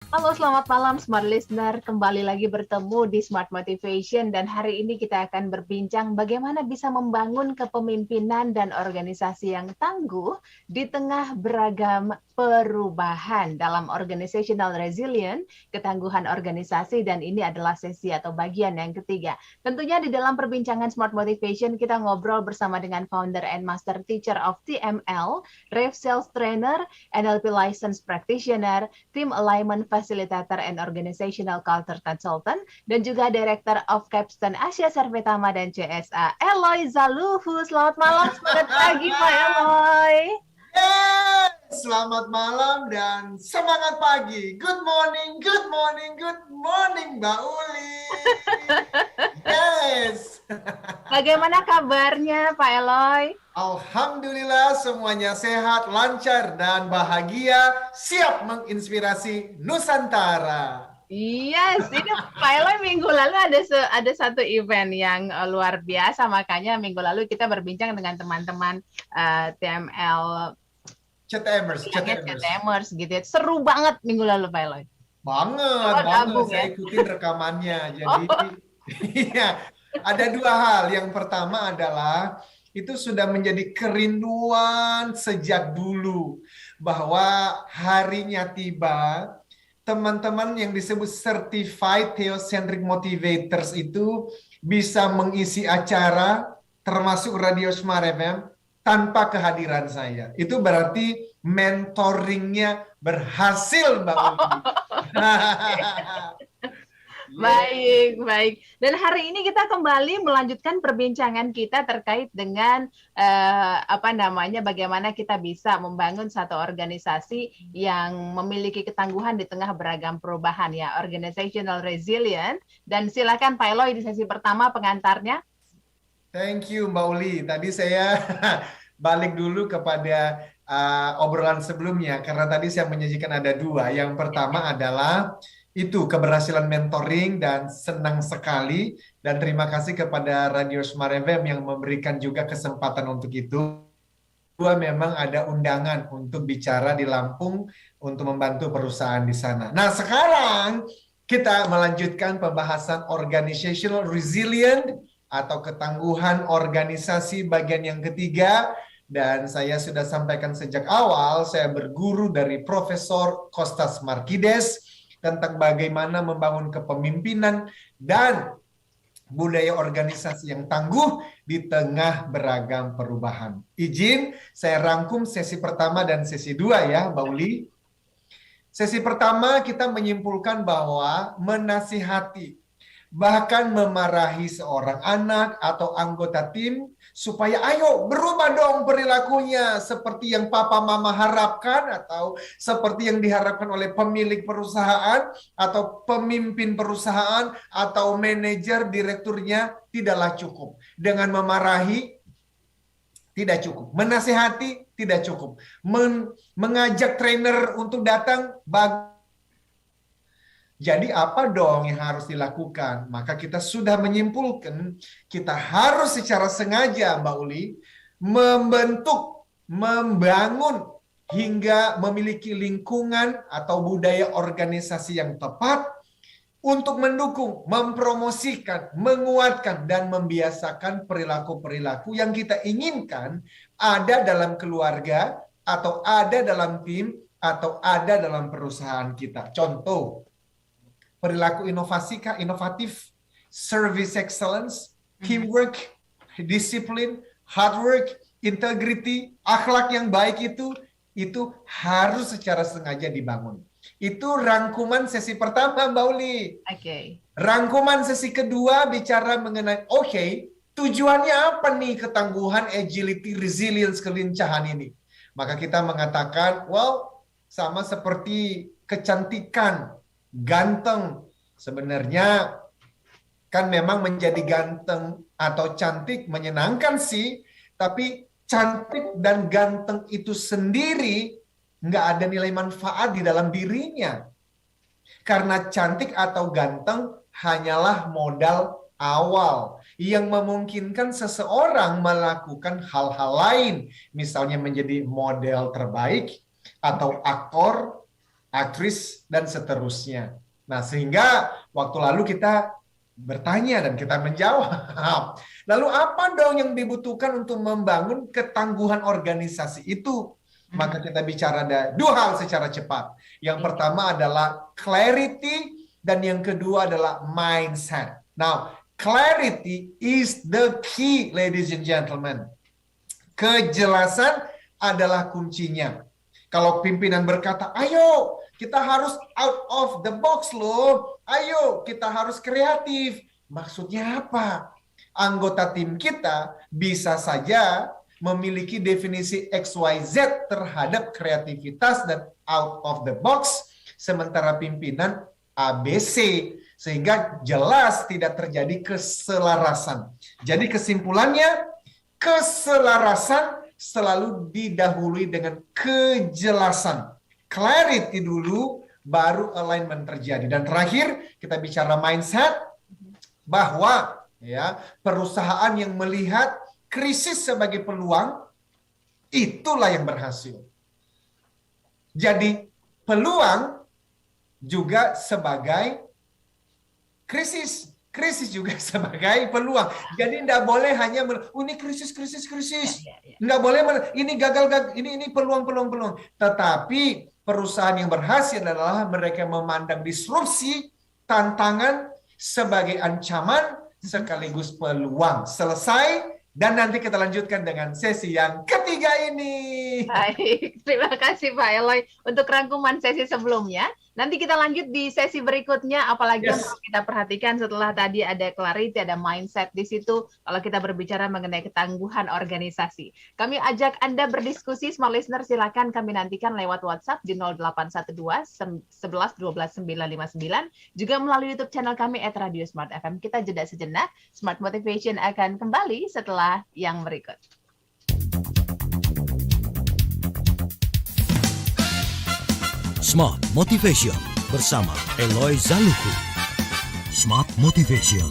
Halo, selamat malam Smart Listener. Kembali lagi bertemu di Smart Motivation dan hari ini kita akan berbincang bagaimana bisa membangun kepemimpinan dan organisasi yang tangguh di tengah beragam perubahan dalam organizational resilience, ketangguhan organisasi, dan ini adalah sesi atau bagian yang ketiga. Tentunya di dalam perbincangan Smart Motivation kita ngobrol bersama dengan founder and master teacher of TML, Ref Sales Trainer, NLP License Practitioner, Team Alignment Facilitator and Organizational Culture Consultant, dan juga Director of Capstone Asia Servetama dan CSA, Eloy Zaluhu. Selamat malam, selamat pagi Pak Eloy. Selamat malam dan semangat pagi. Good morning, good morning, good morning, Mbak Uli. Yes. Bagaimana kabarnya Pak Eloy? Alhamdulillah semuanya sehat, lancar, dan bahagia, siap menginspirasi Nusantara. Yes, ini Pak Eloy minggu lalu ada satu event yang luar biasa, makanya minggu lalu kita berbincang dengan teman-teman TML CTMers gitu ya. Seru banget minggu lalu Pak Eloy. Banget. Saya ikutin rekamannya. Jadi iya, ada dua hal. Yang pertama adalah itu sudah menjadi kerinduan sejak dulu bahwa harinya tiba, teman-teman yang disebut Certified Theocentric Motivators itu bisa mengisi acara termasuk Radio Smart FM tanpa kehadiran saya. Itu berarti mentoringnya berhasil, Mbak Uli. Baik. Dan hari ini kita kembali melanjutkan perbincangan kita terkait dengan bagaimana kita bisa membangun satu organisasi yang memiliki ketangguhan di tengah beragam perubahan ya, organizational resilience. Dan silakan Pak Eloy di sesi pertama pengantarnya. Thank you Mbak Uli. Tadi saya balik dulu kepada obrolan sebelumnya karena tadi saya menyajikan ada dua. Yang pertama adalah itu keberhasilan mentoring dan senang sekali dan terima kasih kepada Radio Smart FM yang memberikan juga kesempatan untuk itu. Dua, memang ada undangan untuk bicara di Lampung untuk membantu perusahaan di sana. Nah, sekarang kita melanjutkan pembahasan organizational resilience atau ketangguhan organisasi bagian yang ketiga. Dan saya sudah sampaikan sejak awal, saya berguru dari Profesor Kostas Markides tentang bagaimana membangun kepemimpinan dan budaya organisasi yang tangguh di tengah beragam perubahan. Izin saya rangkum sesi pertama dan sesi dua ya, Mbak Uli. Sesi pertama kita menyimpulkan bahwa menasihati, bahkan memarahi seorang anak atau anggota tim supaya ayo berubah dong perilakunya seperti yang papa mama harapkan atau seperti yang diharapkan oleh pemilik perusahaan atau pemimpin perusahaan atau manajer direkturnya tidaklah cukup. Dengan memarahi tidak cukup, menasihati tidak cukup, mengajak trainer untuk datang bagus. Jadi apa dong yang harus dilakukan? Maka kita sudah menyimpulkan kita harus secara sengaja Mbak Uli membentuk, membangun hingga memiliki lingkungan atau budaya organisasi yang tepat untuk mendukung, mempromosikan, menguatkan, dan membiasakan perilaku-perilaku yang kita inginkan ada dalam keluarga atau ada dalam tim atau ada dalam perusahaan kita. Contoh, perilaku inovatif, service excellence, teamwork, disiplin, hard work, integrity, akhlak yang baik itu harus secara sengaja dibangun. Itu rangkuman sesi pertama, Mbak Uli. Oke. Rangkuman sesi kedua bicara mengenai tujuannya apa nih ketangguhan, agility, resilience, kelincahan ini? Maka kita mengatakan, sama seperti kecantikan, ganteng. Sebenarnya kan memang menjadi ganteng atau cantik menyenangkan sih, tapi cantik dan ganteng itu sendiri nggak ada nilai manfaat di dalam dirinya. Karena cantik atau ganteng hanyalah modal awal yang memungkinkan seseorang melakukan hal-hal lain, misalnya menjadi model terbaik atau aktor aktris, dan seterusnya. Nah, sehingga waktu lalu kita bertanya dan kita menjawab. Lalu apa dong yang dibutuhkan untuk membangun ketangguhan organisasi itu? Maka kita bicara ada dua hal secara cepat. Yang pertama adalah clarity dan yang kedua adalah mindset. Now, clarity is the key, ladies and gentlemen. Kejelasan adalah kuncinya. Kalau pimpinan berkata, ayo kita harus out of the box loh. Ayo kita harus kreatif. Maksudnya apa? Anggota tim kita bisa saja memiliki definisi XYZ terhadap kreativitas dan out of the box, sementara pimpinan ABC, sehingga jelas tidak terjadi keselarasan. Jadi kesimpulannya, keselarasan selalu didahului dengan kejelasan. Clarity dulu, baru alignment terjadi. Dan terakhir, kita bicara mindset, bahwa ya perusahaan yang melihat krisis sebagai peluang, itulah yang berhasil. Jadi peluang juga sebagai krisis. Krisis juga sebagai peluang. Jadi tidak boleh hanya ini krisis. Tidak boleh ini gagal, ini peluang. Tetapi perusahaan yang berhasil adalah mereka memandang disrupsi, tantangan sebagai ancaman sekaligus peluang. Selesai. Dan nanti kita lanjutkan dengan sesi yang ketiga ini. Baik, terima kasih Pak Eloy untuk rangkuman sesi sebelumnya. Nanti kita lanjut di sesi berikutnya, apalagi yang perlu kita perhatikan setelah tadi ada clarity, ada mindset di situ, kalau kita berbicara mengenai ketangguhan organisasi. Kami ajak Anda berdiskusi, Smart Listener, silakan kami nantikan lewat WhatsApp di 0812 11 12 959, juga melalui YouTube channel kami @Radio Smart FM. Kita jeda sejenak, Smart Motivation akan kembali setelah yang berikut. Smart Motivation bersama Eloy Zaluku. Smart Motivation.